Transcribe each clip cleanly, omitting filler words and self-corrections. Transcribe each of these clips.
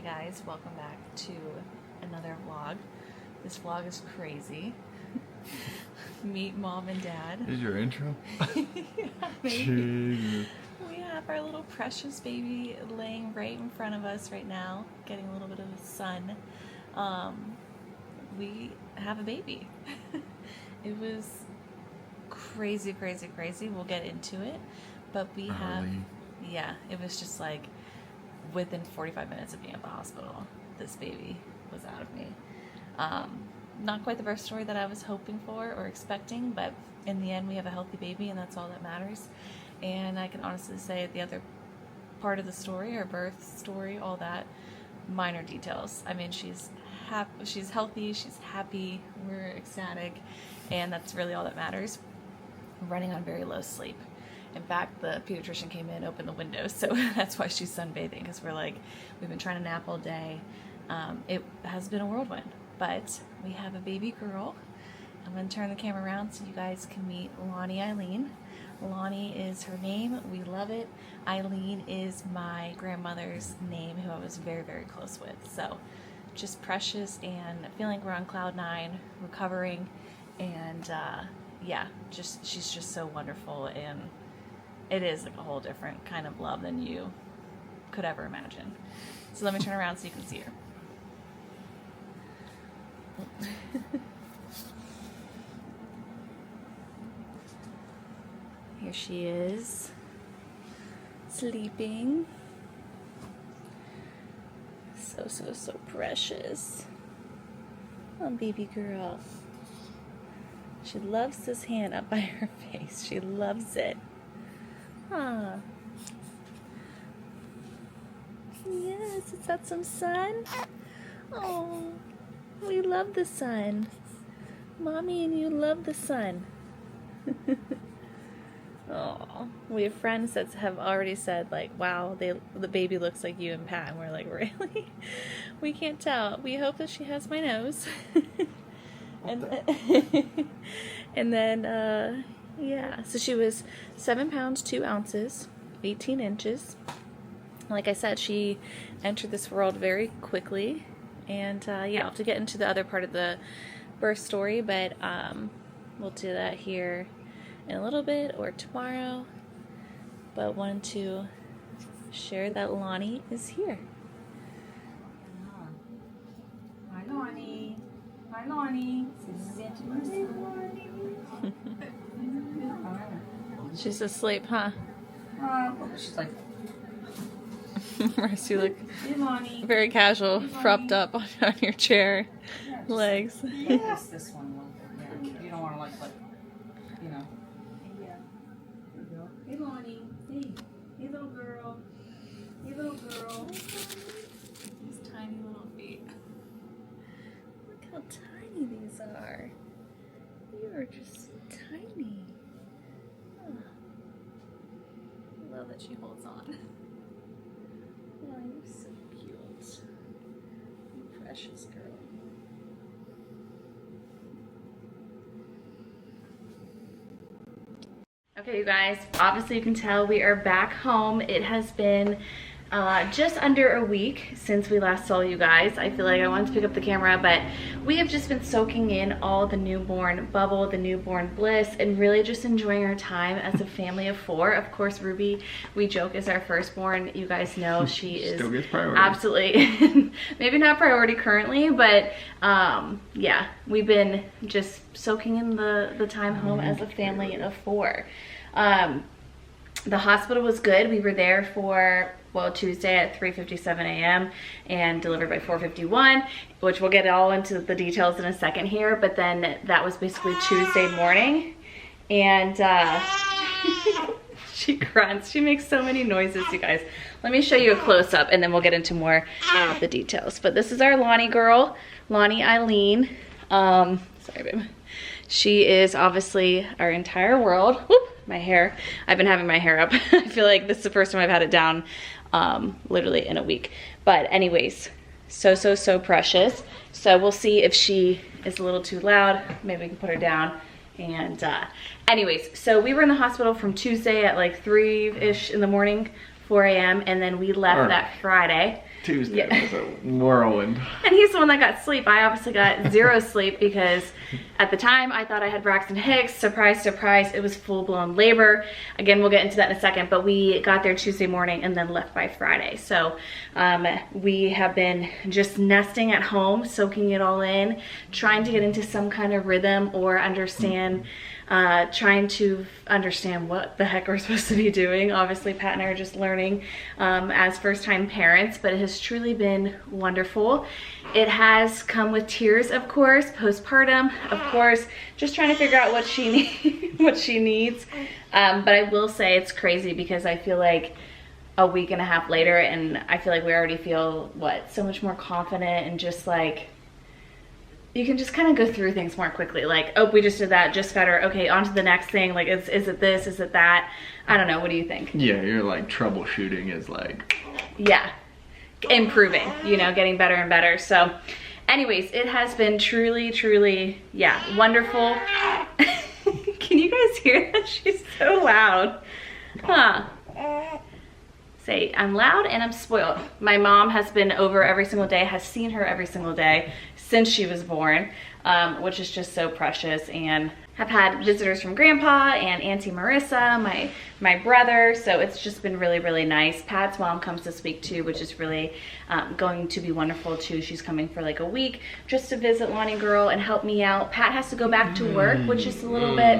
guys, welcome back to another vlog. This vlog is crazy. Meet mom and dad. Is your intro? Yeah, maybe. We have our little precious baby laying right in front of us right now, getting a little bit of the sun. We have a baby. It was crazy. We'll get into it, but we have, yeah, it was just like within 45 minutes of being at the hospital, this baby was out of me. Not quite the birth story that I was hoping for or expecting, but in the end we have a healthy baby, and that's all that matters. And I can honestly say the other part of the story, our birth story, all that, minor details. I mean, she's healthy, she's happy, we're ecstatic, and that's really all that matters. I'm running on very low sleep. In fact, the pediatrician came in, opened the windows, so that's why she's sunbathing, because we've been trying to nap all day. It has been a whirlwind, but we have a baby girl. I'm going to turn the camera around so you guys can meet Lonnie Eileen. Lonnie is her name. We love it. Eileen is my grandmother's name, who I was very close with. So just precious, and feeling we're on cloud 9, recovering, and yeah, she's just so wonderful, and it is like a whole different kind of love than you could ever imagine. So let me turn around so you can see her. Here she is, sleeping. So precious. Oh, baby girl. She loves this hand up by her face. She loves it. Ah. Yes, is that some sun? Oh, we love the sun. Mommy and you love the sun. Oh, we have friends that have already said, like, wow, the baby looks like you and Pat, and we're like, really? We can't tell. We hope that she has my nose. And then yeah, so she was 7 pounds 2 ounces, 18 inches. Like I said, she entered this world very quickly, and yeah, I'll have to get into the other part of the birth story, but we'll do that here in a little bit or tomorrow. But wanted to share that Lonnie is here. Hi, Lonnie. Hi, Lonnie. She's asleep, huh? She's like, Marcy, you look hey, Lonnie. very casual, propped up on your chair, legs. Yes, this one. Yeah. You don't want to like, you know. Yeah. There you go. Hey, Lonnie. Hey, little girl. Hey, little girl. These tiny little feet. Look how tiny these are. You are just tiny. Oh. I love that she holds on. Oh, you're so cute. You precious girl. Okay, you guys, obviously you can tell we are back home. It has been just under a week since we last saw you guys. I feel like I wanted to pick up the camera, but we have just been soaking in all the newborn bubble, the newborn bliss, and really just enjoying our time as a family of 4. Of course, Ruby, we joke, is our firstborn. You guys know she is still gets priority. Absolutely, maybe not priority currently, but yeah, we've been just soaking in the time home as a family of 4. The hospital was good. We were there for, well, Tuesday at 3:57 a.m. and delivered by 4:51, which we'll get all into the details in a second here, but then that was basically Tuesday morning, and she grunts. She makes so many noises, you guys. Let me show you a close-up, and then we'll get into more of the details. But this is our Lonnie girl, Lonnie Eileen. Sorry, babe. She is obviously our entire world. Whoop, my hair. I've been having my hair up. I feel like this is the first time I've had it down literally in a week. But anyways, so precious. So we'll see if she is a little too loud. Maybe we can put her down. And anyways, so we were in the hospital from Tuesday at like 3-ish in the morning, 4 a.m. and then we left that Friday. Tuesday was a whirlwind. And he's the one that got sleep. I obviously got 0 sleep because at the time I thought I had Braxton Hicks. Surprise, surprise, it was full-blown labor. Again, we'll get into that in a second, but we got there Tuesday morning and then left by Friday. So we have been just nesting at home, soaking it all in, trying to get into some kind of rhythm or understand trying to understand what the heck we're supposed to be doing. Obviously, Pat and I are just learning as first-time parents, but it has truly been wonderful. It has come with tears, of course, postpartum, of course, just trying to figure out what she what she needs. But I will say it's crazy because I feel like a week and a half later, and I feel like we already feel, so much more confident and just like, you can just kind of go through things more quickly. Like, oh, we just did that, just got her, okay, on to the next thing. Like, is it this, is it that? I don't know, what do you think? Yeah, you're like, troubleshooting is like... Yeah, improving, you know, getting better and better. So, anyways, it has been truly, truly, yeah, wonderful. Can you guys hear that? She's so loud. Huh. Say, I'm loud and I'm spoiled. My mom has been over every single day, has seen her every single day since she was born, which is just so precious. And have had visitors from Grandpa and Auntie Marissa, my brother, so it's just been really, really nice. Pat's mom comes this week too, which is really going to be wonderful too. She's coming for like a week just to visit Lonnie Girl and help me out. Pat has to go back to work, which is a little bit,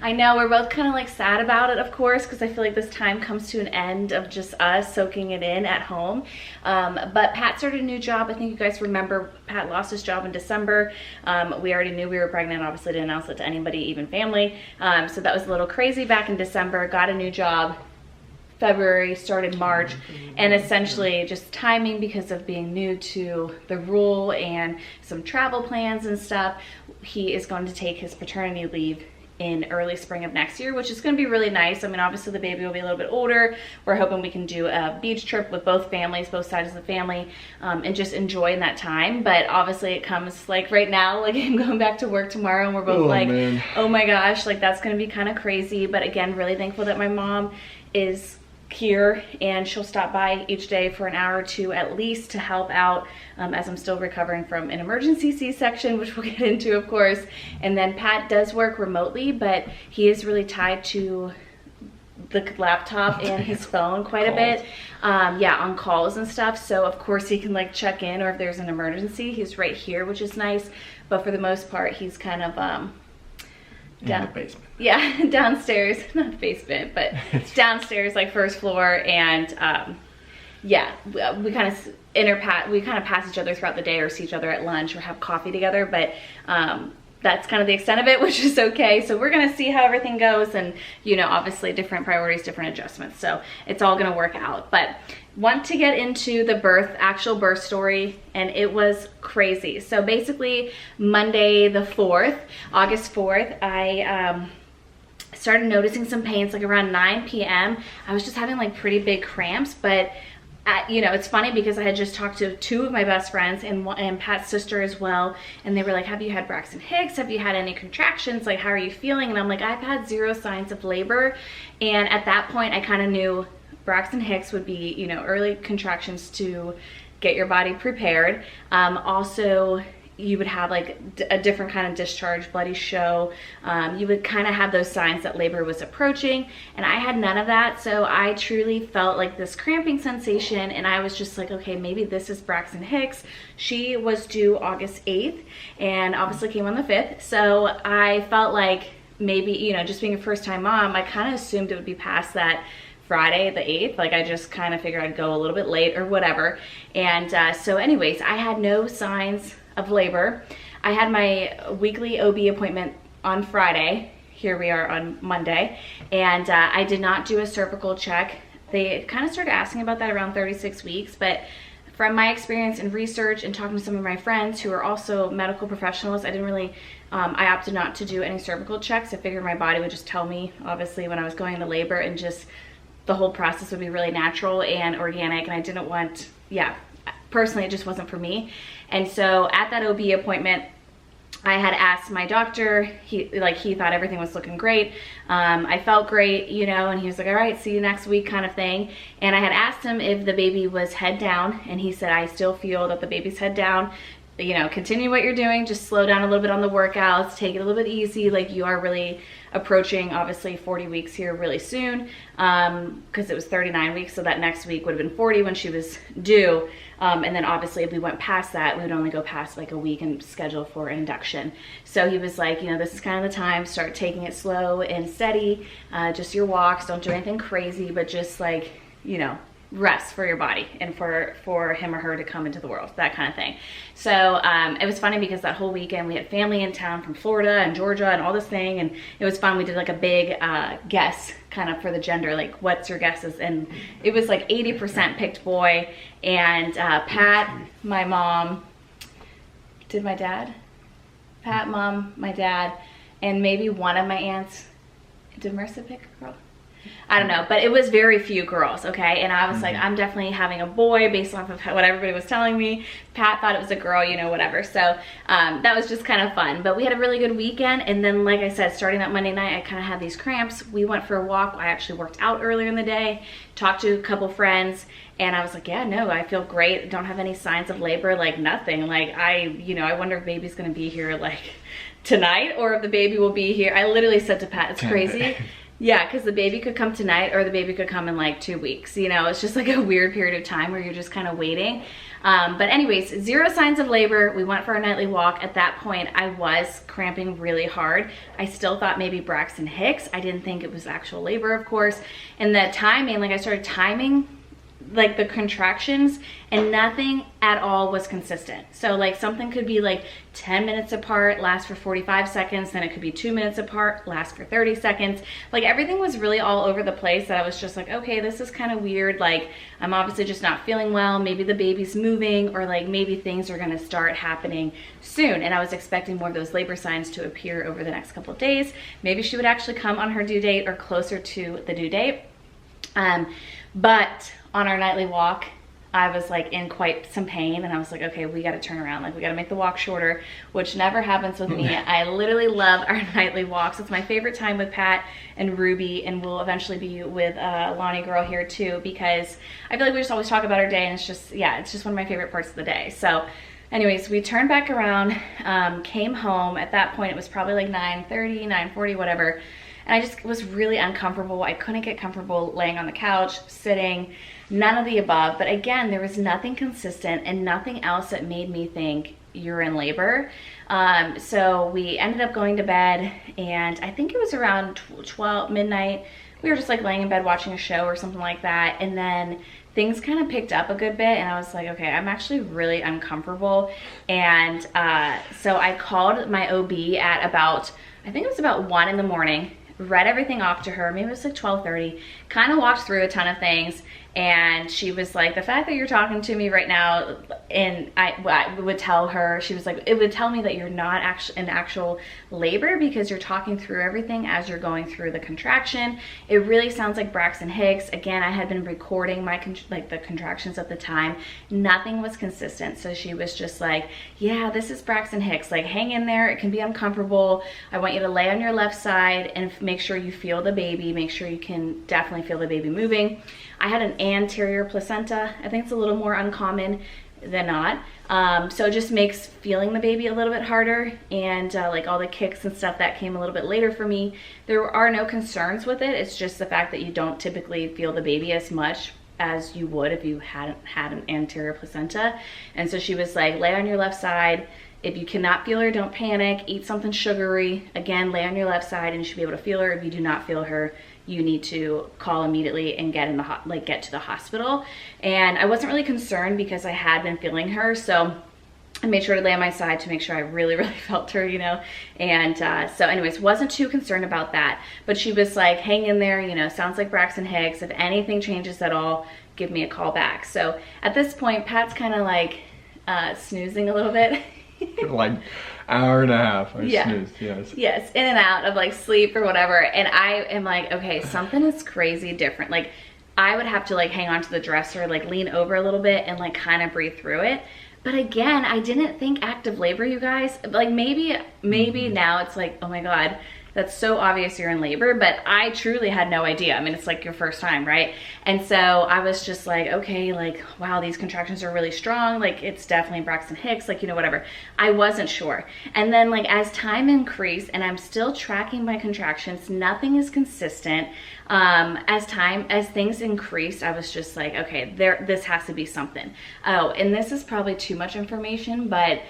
I know we're both kind of like sad about it, of course, because I feel like this time comes to an end of just us soaking it in at home. But Pat started a new job. I think you guys remember Pat lost his job in December. We already knew we were pregnant, obviously didn't announce it to anybody, even family. So that was a little crazy back in December. Got a new job February, started March, and essentially just timing because of being new to the rule and some travel plans and stuff. He is going to take his paternity leave in early spring of next year, which is going to be really nice. I mean, obviously the baby will be a little bit older. We're hoping we can do a beach trip with both families, both sides of the family, and just enjoy that time. But obviously it comes like right now, like I'm going back to work tomorrow and we're both man. Oh my gosh, like that's going to be kind of crazy. But again, really thankful that my mom is here and she'll stop by each day for an hour or two at least to help out as I'm still recovering from an emergency C-section, which we'll get into, of course. And then Pat does work remotely, but he is really tied to the laptop and his phone quite a bit, yeah, on calls and stuff. So of course he can like check in, or if there's an emergency, he's right here, which is nice. But for the most part, he's kind of in the basement. Yeah, downstairs, not basement, but downstairs, like first floor. And yeah, we kind of pass each other throughout the day or see each other at lunch or have coffee together. But that's kind of the extent of it, which is okay. So we're gonna see how everything goes, and you know, obviously different priorities, different adjustments. So it's all gonna work out. But want to get into the actual birth story, and it was crazy. So basically Monday the 4th, August 4th, I started noticing some pains like around 9 p.m. I was just having like pretty big cramps, but you know, it's funny because I had just talked to 2 of my best friends and Pat's sister as well, and they were like, have you had Braxton Hicks? Have you had any contractions? Like, how are you feeling? And I'm like, I've had 0 signs of labor. And at that point I kind of knew Braxton Hicks would be, you know, early contractions to get your body prepared. Also, you would have like a different kind of discharge, bloody show. You would kind of have those signs that labor was approaching, and I had none of that. So I truly felt like this cramping sensation, and I was just like, okay, maybe this is Braxton Hicks. She was due August 8th and obviously came on the 5th. So I felt like maybe, you know, just being a first-time mom, I kind of assumed it would be past that Friday the 8th. Like I just kind of figured I'd go a little bit late or whatever. And so anyways, I had no signs of labor. I had my weekly OB appointment on Friday. Here we are on Monday. And I did not do a cervical check. They kind of started asking about that around 36 weeks, but from my experience and research and talking to some of my friends who are also medical professionals, I didn't really, I opted not to do any cervical checks. I figured my body would just tell me, obviously, when I was going into labor, and just the whole process would be really natural and organic, and I didn't want, yeah, personally it just wasn't for me. And so at that OB appointment, I had asked my doctor, he thought everything was looking great. I felt great, you know, and he was like, all right, see you next week kind of thing. And I had asked him if the baby was head down, and he said, I still feel that the baby's head down. You know, continue what you're doing, just slow down a little bit on the workouts, take it a little bit easy. Like, you are really approaching obviously 40 weeks here really soon, because it was 39 weeks, so that next week would have been 40 when she was due. And then obviously if we went past that, we would only go past like a week and schedule for induction. So he was like, you know, this is kind of the time, start taking it slow and steady, just your walks, don't do anything crazy, but just like, you know, rest for your body and for him or her to come into the world, that kind of thing. So it was funny because that whole weekend we had family in town from Florida and Georgia and all this thing, and it was fun. We did like a big guess kind of for the gender, like what's your guesses, and it was like 80% picked boy. And Pat, my mom, did my dad? Pat, mom, my dad, and maybe one of my aunts. Did Marissa pick a girl? I don't know, but it was very few girls, okay? And I was like, I'm definitely having a boy based off of what everybody was telling me. Pat thought it was a girl, you know, whatever. So that was just kind of fun. But we had a really good weekend. And then, like I said, starting that Monday night, I kind of had these cramps. We went for a walk. I actually worked out earlier in the day, talked to a couple friends, and I was like, yeah, no, I feel great. Don't have any signs of labor, like nothing. Like I wonder if baby's gonna be here like tonight, or if the baby will be here. I literally said to Pat, it's crazy. Yeah, because the baby could come tonight, or the baby could come in like 2 weeks. You know, it's just like a weird period of time where you're just kind of waiting. But anyways, 0 signs of labor. We went for our nightly walk. At that point, I was cramping really hard. I still thought maybe Braxton Hicks. I didn't think it was actual labor, of course. And the timing, like I started timing like the contractions, and nothing at all was consistent. So like something could be like 10 minutes apart, last for 45 seconds, then it could be 2 minutes apart, last for 30 seconds. Like everything was really all over the place, that I was just like, okay, this is kind of weird. Like I'm obviously just not feeling well. Maybe the baby's moving, or like maybe things are gonna start happening soon. And I was expecting more of those labor signs to appear over the next couple of days. Maybe she would actually come on her due date or closer to the due date. But on our nightly walk, I was like in quite some pain, and I was like, okay, we got to turn around. Like we got to make the walk shorter, which never happens with me. I literally love our nightly walks. It's my favorite time with Pat and Ruby, and we'll eventually be with Lonnie girl here too, because I feel like we just always talk about our day, and it's just, yeah, it's just one of my favorite parts of the day. So anyways, we turned back around, came home. At that point, it was probably like 9:30, 9:40, whatever. And I just was really uncomfortable. I couldn't get comfortable laying on the couch, sitting, none of the above. But again, there was nothing consistent and nothing else that made me think you're in labor. So we ended up going to bed, and I think it was around 12 midnight. We were just like laying in bed watching a show or something like that. And then things kind of picked up a good bit, and I was like, okay, I'm actually really uncomfortable. And so I called my OB at about, I think it was about 1 in the morning, read everything off to her. Maybe it was like 12:30, kind of walked through a ton of things. And she was like, the fact that you're talking to me right now, and I would tell her, she was like, it would tell me that you're not actually in actual labor, because you're talking through everything as you're going through the contraction. It really sounds like Braxton Hicks. Again, I had been recording my the contractions at the time. Nothing was consistent. So she was just like, yeah, this is Braxton Hicks. Like, hang in there. It can be uncomfortable. I want you to lay on your left side and make sure you feel the baby. Make sure you can definitely feel the baby moving. I had an anterior placenta. I think it's a little more uncommon than not. So it just makes feeling the baby a little bit harder, and like all the kicks and stuff, that came a little bit later for me. There are no concerns with it. It's just the fact that you don't typically feel the baby as much as you would if you hadn't had an anterior placenta. And so she was like, lay on your left side. If you cannot feel her, don't panic. Eat something sugary. Again, lay on your left side and you should be able to feel her. If you do not feel her, you need to call immediately and get in the get to the hospital. And I wasn't really concerned because I had been feeling her, so I made sure to lay on my side to make sure I really, really felt her, you know. And so anyways, wasn't too concerned about that. But she was like, hang in there, you know, sounds like Braxton Hicks. If anything changes at all, give me a call back. So at this point, Pat's kind of like snoozing a little bit. Like hour and a half. I yeah. snoozed, yes. Yes, in and out of like sleep or whatever. And I am like, okay, something is crazy different. Like I would have to like hang onto the dresser, like lean over a little bit and like kind of breathe through it. But again, I didn't think active labor, you guys. Like maybe now it's like, oh my God, that's so obvious you're in labor, but I truly had no idea. I mean, it's like your first time, right? And so I was just like, okay, like, wow, these contractions are really strong. Like it's definitely Braxton Hicks, like, you know, whatever. I wasn't sure. And then like as time increased and I'm still tracking my contractions, nothing is consistent. As things increased, I was just like, okay, this has to be something. Oh, and this is probably too much information, but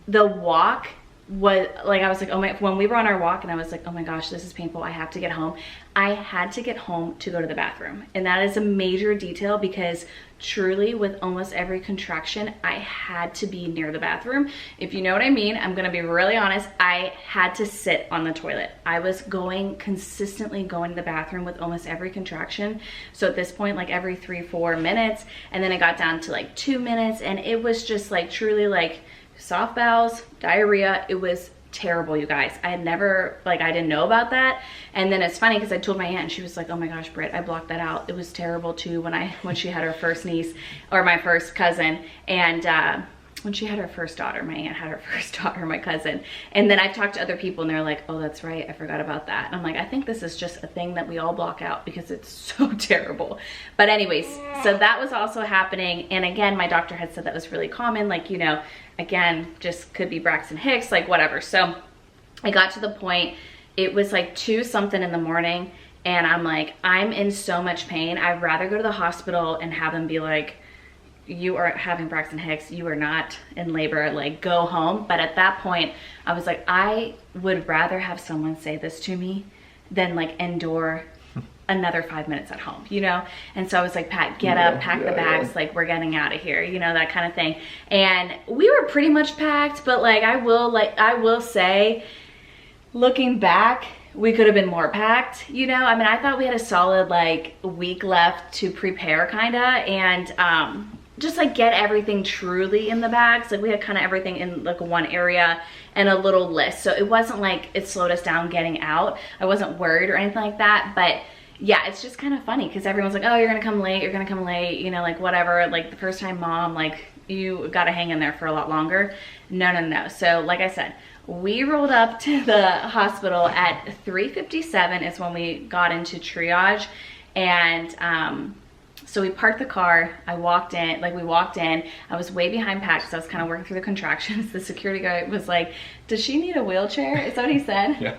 the walk was like, I was like, oh my, when we were on our walk and I was like, oh my gosh, this is painful, I have to get home. I had to get home to go to the bathroom. And that is a major detail because truly with almost every contraction, I had to be near the bathroom. If you know what I mean, I'm gonna be really honest, I had to sit on the toilet. I was consistently going to the bathroom with almost every contraction. So at this point, like every 3-4 minutes, and then it got down to like 2 minutes, and it was just like truly like soft bowels, diarrhea. It was terrible, you guys. I had never, like, I didn't know about that. And then it's funny because I told my aunt and she was like, oh my gosh, Britt, I blocked that out. It was terrible too when she had her first niece, or my first cousin. And when she had her first daughter, my aunt had her first daughter, my cousin. And then I've talked to other people and they're like, oh, that's right, I forgot about that. And I'm like, I think this is just a thing that we all block out because it's so terrible. But anyways, so that was also happening. And again, my doctor had said that was really common, like, you know, again, just could be Braxton Hicks, like whatever. So I got to the point, it was like 2 something in the morning and I'm like, I'm in so much pain. I'd rather go to the hospital and have them be like, you are having Braxton Hicks, you are not in labor, like go home. But at that point, I was like, I would rather have someone say this to me than like endure another 5 minutes at home, you know? And so I was like, Pat, get up, pack the bags, like we're getting out of here, you know, that kind of thing. And we were pretty much packed, but like I will say, looking back, we could have been more packed, you know? I mean, I thought we had a solid like week left to prepare kinda, and just like get everything truly in the bags. Like we had kind of everything in like one area and a little list. So it wasn't like it slowed us down getting out. I wasn't worried or anything like that, but yeah, it's just kind of funny because everyone's like, oh, you're gonna come late, you know, like whatever, like the first time mom, like you gotta hang in there for a lot longer. No. So like I said, we rolled up to the hospital at 3:57 is when we got into triage. And so we parked the car, we walked in, I was way behind Pat because I was kind of working through the contractions. The security guy was like, does she need a wheelchair? Is that what he said? Yeah.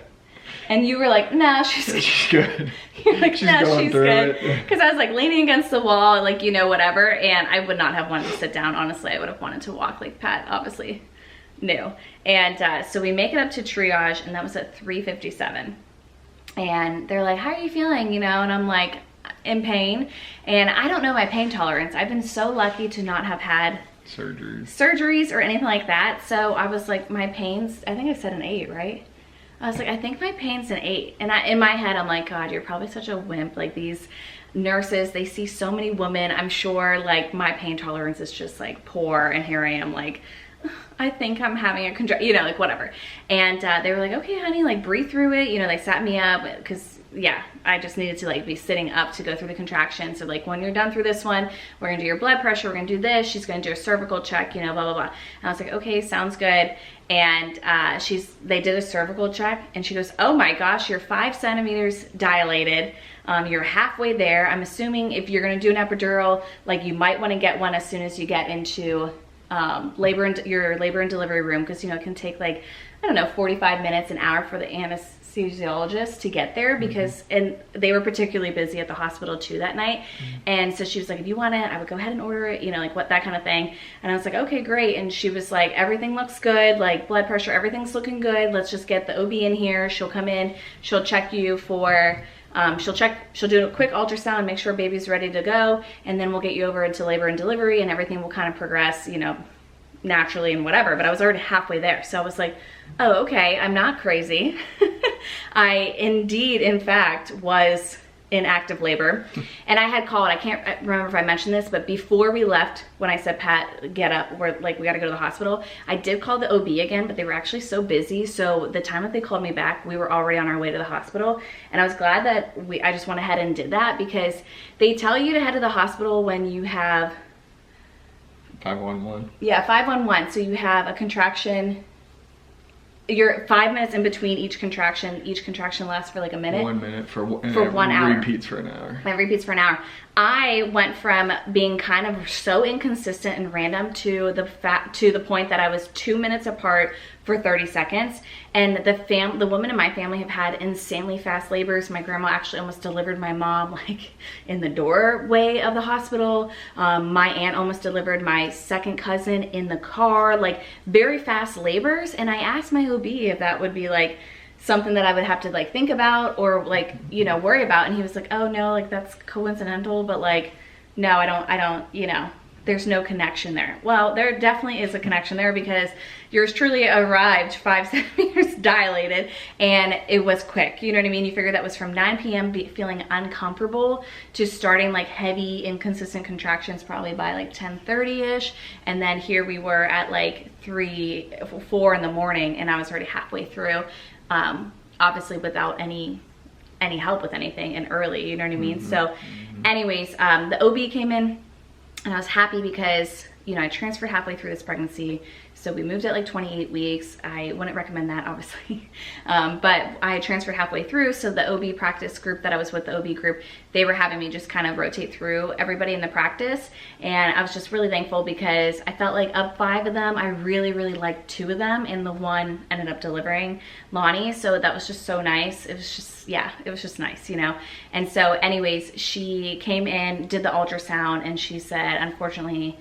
And you were like, nah, she's good. You're like, she's nah, she's good. It. Because I was like leaning against the wall, like, you know, whatever. And I would not have wanted to sit down, honestly. I would have wanted to walk, like Pat obviously knew. And so we make it up to triage, and that was at 3:57. And they're like, how are you feeling, you know? And I'm like, in pain. And I don't know my pain tolerance. I've been so lucky to not have had surgeries or anything like that. So I was like, my pains, I think I said an 8, right? I was like, I think my pain's an 8. And in my head, I'm like, God, you're probably such a wimp. Like these nurses, they see so many women. I'm sure like my pain tolerance is just like poor. And here I am like, I think I'm having a contraction, you know, like whatever. And they were like, okay, honey, like breathe through it. You know, they sat me up because yeah, I just needed to like be sitting up to go through the contractions. So like when you're done through this one, we're gonna do your blood pressure, we're gonna do this, she's gonna do a cervical check, you know, blah, blah, blah. And I was like, okay, sounds good. And they did a cervical check and she goes, oh my gosh, you're 5 centimeters dilated. You're halfway there. I'm assuming if you're gonna do an epidural, like you might wanna get one as soon as you get into your labor and delivery room, because you know it can take like, I don't know, 45 minutes, an hour for the anesthesiologist to get there, because and they were particularly busy at the hospital too that night. And so she was like, if you want it, I would go ahead and order it, you know, like what, that kind of thing. And I was like, okay, great. And she was like, everything looks good, like blood pressure, everything's looking good, let's just get the OB in here. She'll come in, she'll check you for she'll do a quick ultrasound, make sure baby's ready to go, and then we'll get you over into labor and delivery, and everything will kind of progress, you know, naturally and whatever. But I was already halfway there, so I was like, oh, okay, I'm not crazy. I indeed, in fact, was in active labor. And I had called, I can't remember if I mentioned this, but before we left, when I said, Pat, get up, we gotta go to the hospital, I did call the OB again, but they were actually so busy. So the time that they called me back, we were already on our way to the hospital. And I was glad that I just went ahead and did that, because they tell you to head to the hospital when you have 511. Yeah, 511. So you have a contraction. You're 5 minutes in between each contraction. Each contraction lasts for like a minute. 1 minute for 1 hour. Repeats for an hour. It repeats for an hour. I went from being kind of so inconsistent and random to the point that I was 2 minutes apart for 30 seconds. And the women in my family have had insanely fast labors. My grandma actually almost delivered my mom like in the doorway of the hospital. My aunt almost delivered my second cousin in the car, like very fast labors. And I asked my OB if that would be like something that I would have to like think about or like, you know, worry about. And he was like, oh no, like that's coincidental, but like, no, I don't, you know, there's no connection there. Well, there definitely is a connection there, because yours truly arrived 5 centimeters dilated, and it was quick. You know what I mean? You figure that was from 9 p.m. feeling uncomfortable to starting like heavy, inconsistent contractions probably by like 10:30-ish. And then here we were at like 3, 4 in the morning, and I was already halfway through, obviously without any help with anything, and early, you know what I mean? So anyways, the OB came in, and I was happy because, you know, I transferred halfway through this pregnancy. So we moved at like 28 weeks. I wouldn't recommend that, obviously. But I transferred halfway through. So the OB practice group that I was with, the OB group, they were having me just kind of rotate through everybody in the practice. And I was just really thankful, because I felt like of 5 of them, I really, really liked 2 of them. And the one ended up delivering Lonnie. So that was just so nice. It was just, yeah, it was just nice, you know? And so anyways, she came in, did the ultrasound, and she said, unfortunately,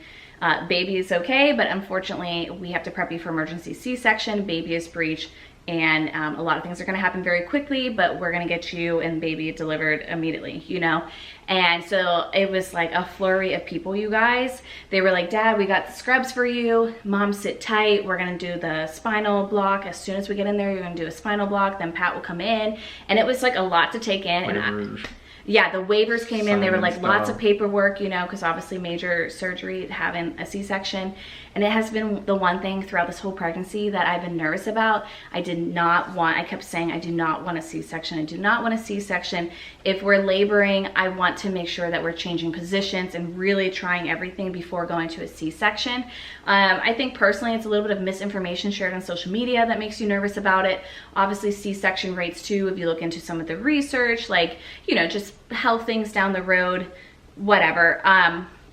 baby is okay, but unfortunately we have to prep you for emergency C-section. Baby is breech, and a lot of things are going to happen very quickly, but we're going to get you and baby delivered immediately, you know? And so it was like a flurry of people, you guys. They were like, Dad, we got the scrubs for you. Mom, sit tight. We're going to do the spinal block. As soon as we get in there, you're going to do a spinal block. Then Pat will come in. And it was like a lot to take in. And yeah, the waivers came in. They were like lots of paperwork, you know, because obviously major surgery, having a C-section. And it has been the one thing throughout this whole pregnancy that I've been nervous about. I kept saying, I do not want a C-section. I do not want a C-section. If we're laboring, I want to make sure that we're changing positions and really trying everything before going to a C-section. I think personally, it's a little bit of misinformation shared on social media that makes you nervous about it. Obviously, C-section rates too, if you look into some of the research, like, you know, just health things down the road, whatever.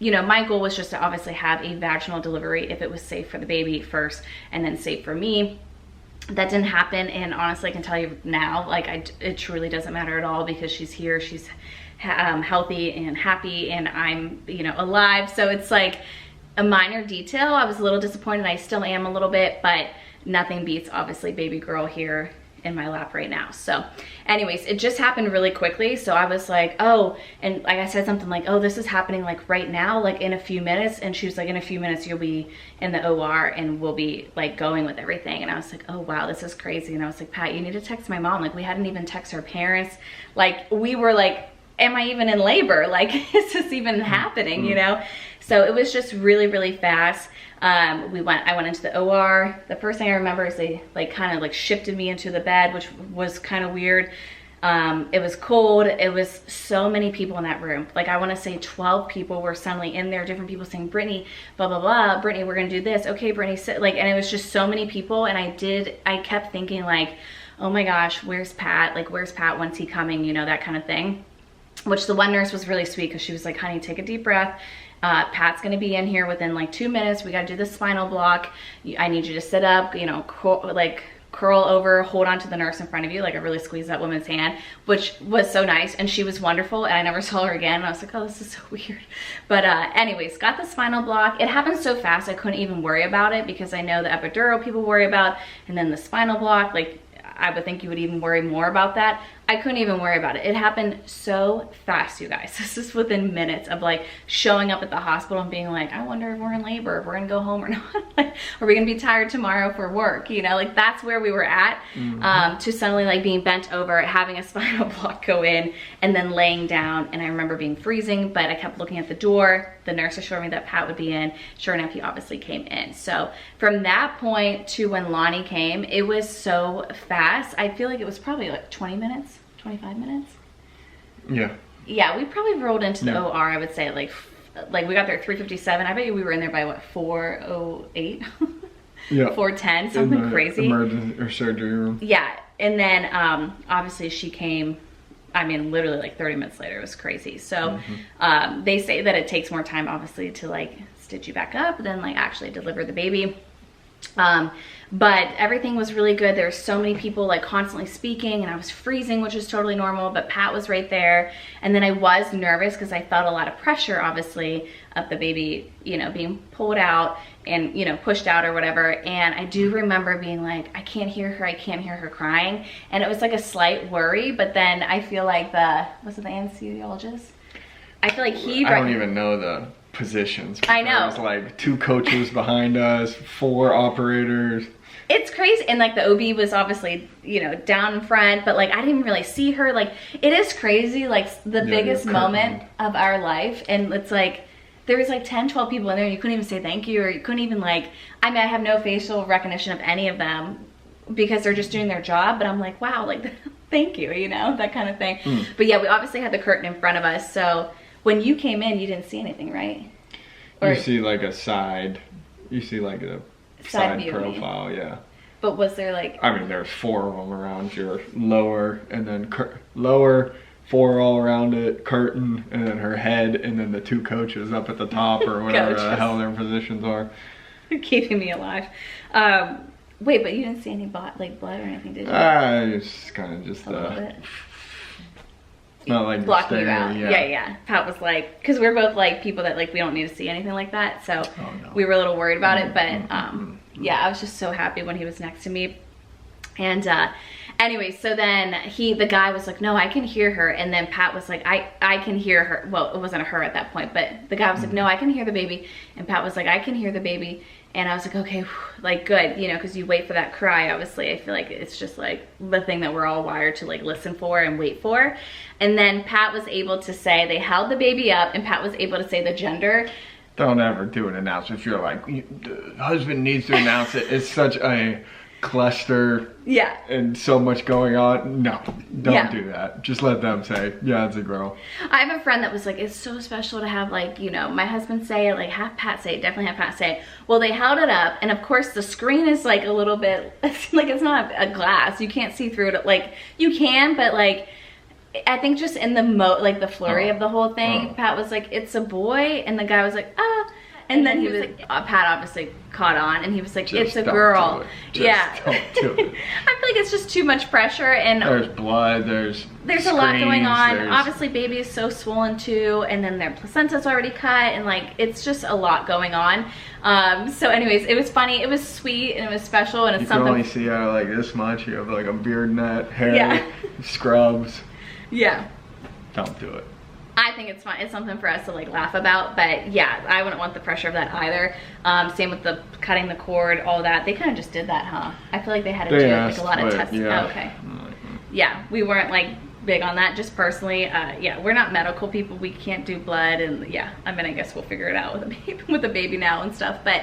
You know, my goal was just to obviously have a vaginal delivery if it was safe for the baby first, and then safe for me. That didn't happen, and honestly, I can tell you now, like, it truly doesn't matter at all, because she's here, she's healthy and happy, and I'm, you know, alive. So it's like a minor detail. I was a little disappointed. I still am a little bit, but nothing beats obviously baby girl here in my lap right now. So anyways, it just happened really quickly. So I was like, oh, and like I said something like, oh, this is happening like right now, like in a few minutes. And she was like, in a few minutes you'll be in the OR and we'll be like going with everything. And I was like, oh wow, this is crazy. And I was like, Pat, you need to text my mom. Like, we hadn't even texted her parents. Like, we were like, am I even in labor? Like, is this even happening, you know? So it was just really, really fast. I went into the OR. The first thing I remember is they like kind of like shifted me into the bed, which was kind of weird. It was cold. It was so many people in that room. Like, I want to say 12 people were suddenly in there, different people saying, Brittany, blah, blah, blah. Brittany, we're going to do this. Okay, Brittany, sit. Like, and it was just so many people. And I kept thinking like, oh my gosh, where's Pat? Like, where's Pat? When's he coming? You know, that kind of thing. Which the one nurse was really sweet, because she was like, honey, take a deep breath. Pat's gonna be in here within like 2 minutes. We gotta do the spinal block. I need you to sit up, you know, curl over, hold on to the nurse in front of you. Like, I really squeezed that woman's hand, which was so nice. And she was wonderful, and I never saw her again. And I was like, oh, this is so weird. But anyways, got the spinal block. It happened so fast I couldn't even worry about it, because I know the epidural people worry about, and then the spinal block, like, I would think you would even worry more about that. I couldn't even worry about it. It happened so fast, you guys. This is within minutes of like showing up at the hospital and being like, I wonder if we're in labor, if we're gonna go home or not. Like, are we gonna be tired tomorrow for work? You know, like that's where we were at. To suddenly like being bent over, having a spinal block go in, and then laying down. And I remember being freezing, but I kept looking at the door. The nurse assured me that Pat would be in. Sure enough, he obviously came in. So from that point to when Lonnie came, it was so fast. I feel like it was probably like 20 minutes, 25 minutes. Yeah. Yeah, we probably rolled into the OR, I would say, like we got there at 3:57. I bet you we were in there by what, 4:08? Yeah. 4:10, something in the crazy. Emergency or surgery room. Yeah, and then obviously she came, I mean, literally like 30 minutes later. It was crazy. So they say that it takes more time, obviously, to like stitch you back up than like actually deliver the baby. But everything was really good. There were so many people like constantly speaking, and I was freezing, which is totally normal, but Pat was right there. And then I was nervous because I felt a lot of pressure, obviously, of the baby, you know, being pulled out and, you know, pushed out or whatever. And I do remember being like, I can't hear her crying. And it was like a slight worry, but then I feel like was it the anesthesiologist? I feel like I don't even know the positions. I know. There's like 2 coaches behind us, 4 operators. It's crazy. And like the OB was obviously, you know, down in front, but like I didn't even really see her. Like it is crazy, like the biggest moment of our life. And it's like there was like 10, 12 people in there and you couldn't even say thank you, or you couldn't even like, I mean, I have no facial recognition of any of them because they're just doing their job, but I'm like, wow, like thank you, you know, that kind of thing. But yeah, we obviously had the curtain in front of us. So when you came in, you didn't see anything, right? Or you see like a side, you see like a side profile, yeah. But was there like... I mean, there's 4 of them around your lower, and then lower, 4 all around it, curtain, and then her head, and then the 2 coaches up at the top, or whatever the hell their positions are. Keeping me alive. Wait, but you didn't see any blood or anything, did you? It's kind of just... a little bit. Not like blocking you out. Yeah. Pat was like, because we're both like people that like we don't need to see anything like that, so we were a little worried about it. But yeah, I was just so happy when he was next to me. And anyway, so then the guy was like, no, I can hear her. And then Pat was like, I can hear her. Well, it wasn't a her at that point, but the guy was like, no, I can hear the baby. And Pat was like, I can hear the baby. And I was like, okay, like good, you know, because you wait for that cry, obviously. I feel like it's just like the thing that we're all wired to like listen for and wait for. And then Pat was able to say, they held the baby up, and Pat was able to say the gender. Don't ever do an announcement if you're like, the husband needs to announce it. It's such a cluster. Yeah. And so much going on. No, don't do that. Just let them say, yeah, it's a girl. I have a friend that was like, it's so special to have like, you know, my husband say it, like have Pat say it, definitely have Pat say it. Well, they held it up, and of course the screen is like a little bit, like it's not a glass. You can't see through it. Like you can, but like, I think just in the like the flurry of the whole thing, Pat was like, it's a boy, and the guy was like, ah. And then he was like, Pat obviously caught on, and he was like, just it's a girl. Yeah. Don't do it. I feel like it's just too much pressure, and there's blood, there's a lot going on. Obviously baby is so swollen too, and then their placenta's already cut, and like it's just a lot going on. So anyways, it was funny, it was sweet, and it was special, and it's something you can only see out of like this much. You have like a beard net, hair, scrubs. Yeah. Don't do it. I think it's fun. It's something for us to like laugh about, but yeah, I wouldn't want the pressure of that either. Same with the cutting the cord, all that. They kind of just did that, huh? I feel like they had to do like a lot of tests. Yeah. Oh, okay. Yeah, we weren't like big on that, just personally. Yeah, we're not medical people. We can't do blood, and yeah, I mean, I guess we'll figure it out with the baby now and stuff. But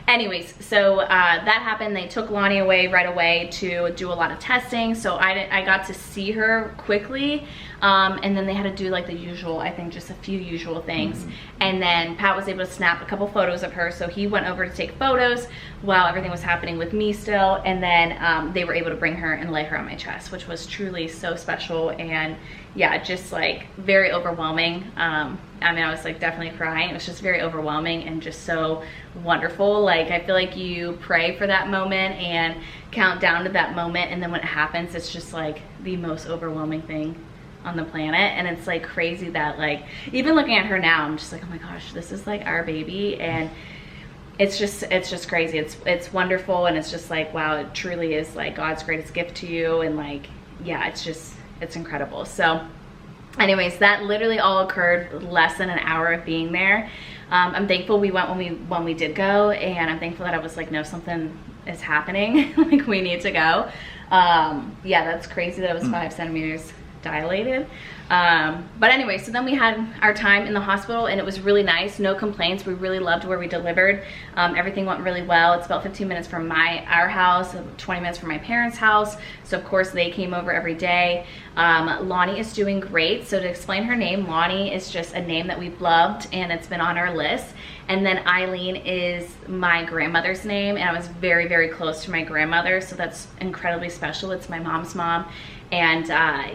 anyways, so that happened. They took Lonnie away right away to do a lot of testing, so I got to see her quickly, and then they had to do like the usual, I think just a few usual things. And then Pat was able to snap a couple photos of her, so he went over to take photos while everything was happening with me still. And then they were able to bring her and lay her on my chest, which was truly so special. And yeah, just like very overwhelming. I mean, I was like definitely crying. It was just very overwhelming and just so wonderful. Like I feel like you pray for that moment and count down to that moment, and then when it happens, it's just like the most overwhelming thing on the planet. And it's like crazy that like even looking at her now, I'm just like, oh my gosh, this is like our baby. And it's just crazy. It's wonderful, and it's just like, wow, it truly is like God's greatest gift to you. And like, yeah, it's it's incredible. So anyways, that literally all occurred less than an hour of being there. I'm thankful we went when we did go, and I'm thankful that I was like, no, something is happening. Like, we need to go. Yeah, that's crazy that it was 5 centimeters dilated. But anyway, so then we had our time in the hospital, and it was really nice. No complaints. We really loved where we delivered. Everything went really well. It's about 15 minutes from our house, 20 minutes from my parents' house. So of course they came over every day. Lonnie is doing great. So to explain her name, Lonnie is just a name that we've loved, and it's been on our list. And then Eileen is my grandmother's name, and I was very, very close to my grandmother, so that's incredibly special. It's my mom's mom, and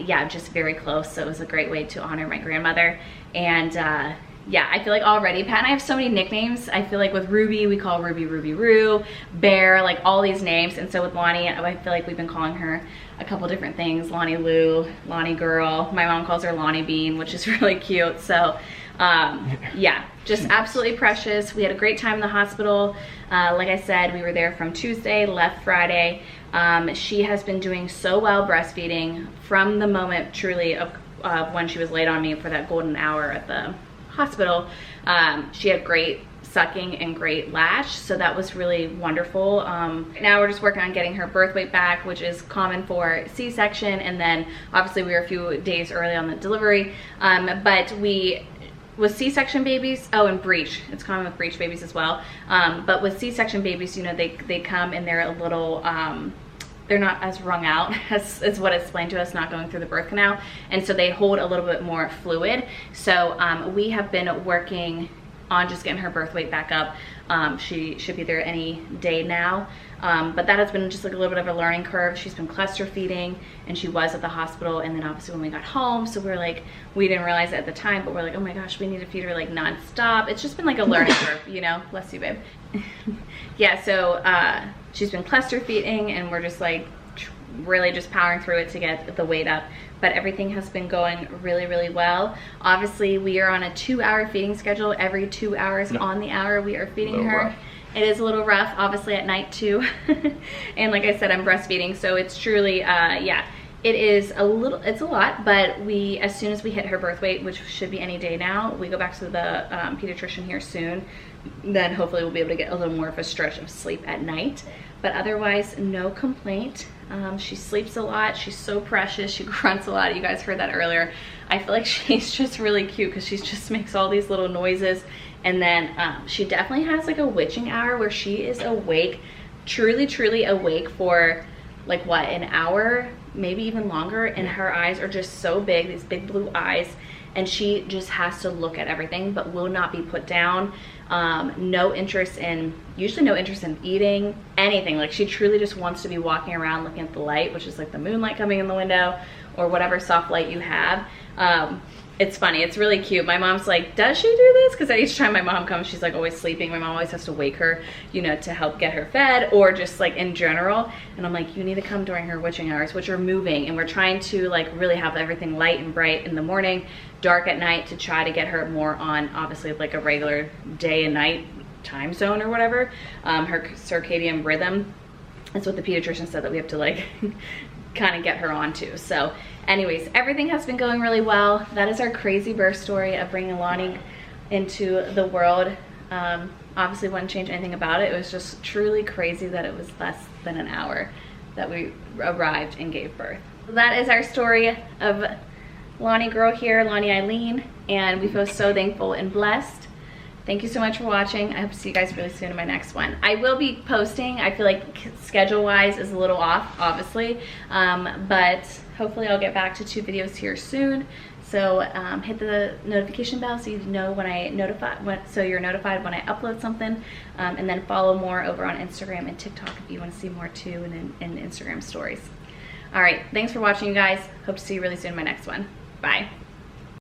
yeah, just very close. So it was a great way to honor my grandmother. And yeah, I feel like already Pat and I have so many nicknames. I feel like with Ruby, we call Ruby Ruby Roo, Bear, like all these names. And so with Lonnie, I feel like we've been calling her a couple different things: Lonnie Lou, Lonnie Girl. My mom calls her Lonnie Bean, which is really cute. So yeah, just absolutely precious. We had a great time in the hospital. Like I said, we were there from Tuesday, left Friday. She has been doing so well breastfeeding from the moment truly of when she was laid on me for that golden hour at the hospital. She had great sucking and great latch, so that was really wonderful. Now we're just working on getting her birth weight back, which is common for C-section, and then obviously we were a few days early on the delivery, but with C-section babies, oh, and breech, it's common with breech babies as well, but with C-section babies, you know, they come and they're a little, they're not as wrung out as what explained to us, not going through the birth canal, and so they hold a little bit more fluid. So we have been working on just getting her birth weight back up. She should be there any day now, but that has been just like a little bit of a learning curve. She's been cluster feeding, and she was at the hospital, and then obviously when we got home, so we're like, we didn't realize it at the time, but we're like, oh my gosh, we need to feed her like non-stop. It's just been like a learning curve, you know. Bless you, babe. Yeah, so she's been cluster feeding, and we're just like really just powering through it to get the weight up, but everything has been going really, really well. Obviously we are on a 2-hour feeding schedule. Every 2 hours on the hour we are feeding her. Rough. It is a little rough, obviously at night too. And like I said, I'm breastfeeding, so it's truly yeah, it is a little, it's a lot, but we, as soon as we hit her birth weight, which should be any day now, we go back to the pediatrician here soon, then hopefully we'll be able to get a little more of a stretch of sleep at night. But otherwise, no complaint. She sleeps a lot. She's so precious. She grunts a lot. You guys heard that earlier. I feel like she's just really cute because she just makes all these little noises. And then she definitely has like a witching hour where she is awake, truly, truly awake for like what, an hour, maybe even longer. And her eyes are just so big, these big blue eyes. And she just has to look at everything, but will not be put down. No interest in, usually no interest in eating anything. Like, she truly just wants to be walking around looking at the light, which is like the moonlight coming in the window or whatever soft light you have. It's funny, it's really cute. My mom's like, does she do this? Because each time my mom comes, she's like always sleeping. My mom always has to wake her, you know, to help get her fed, or just like in general. And I'm like, you need to come during her witching hours, which are moving. And we're trying to like really have everything light and bright in the morning, dark at night, to try to get her more on obviously like a regular day and night time zone or whatever. Her circadian rhythm. That's what the pediatrician said that we have to like kind of get her onto. So anyways, everything has been going really well. That is our crazy birth story of bringing Lonnie into the world. Obviously wouldn't change anything about it. It was just truly crazy that it was less than an hour that we arrived and gave birth. That is our story of Lonnie girl here, Lonnie Eileen, and we feel so thankful and blessed. Thank you so much for watching. I hope to see you guys really soon in my next one. I will be posting. I feel like schedule-wise is a little off, obviously, but hopefully I'll get back to 2 videos here soon. So hit the notification bell so you know when I so you're notified when I upload something, and then follow more over on Instagram and TikTok if you want to see more too, and in Instagram stories. All right, thanks for watching, you guys. Hope to see you really soon in my next one. Bye.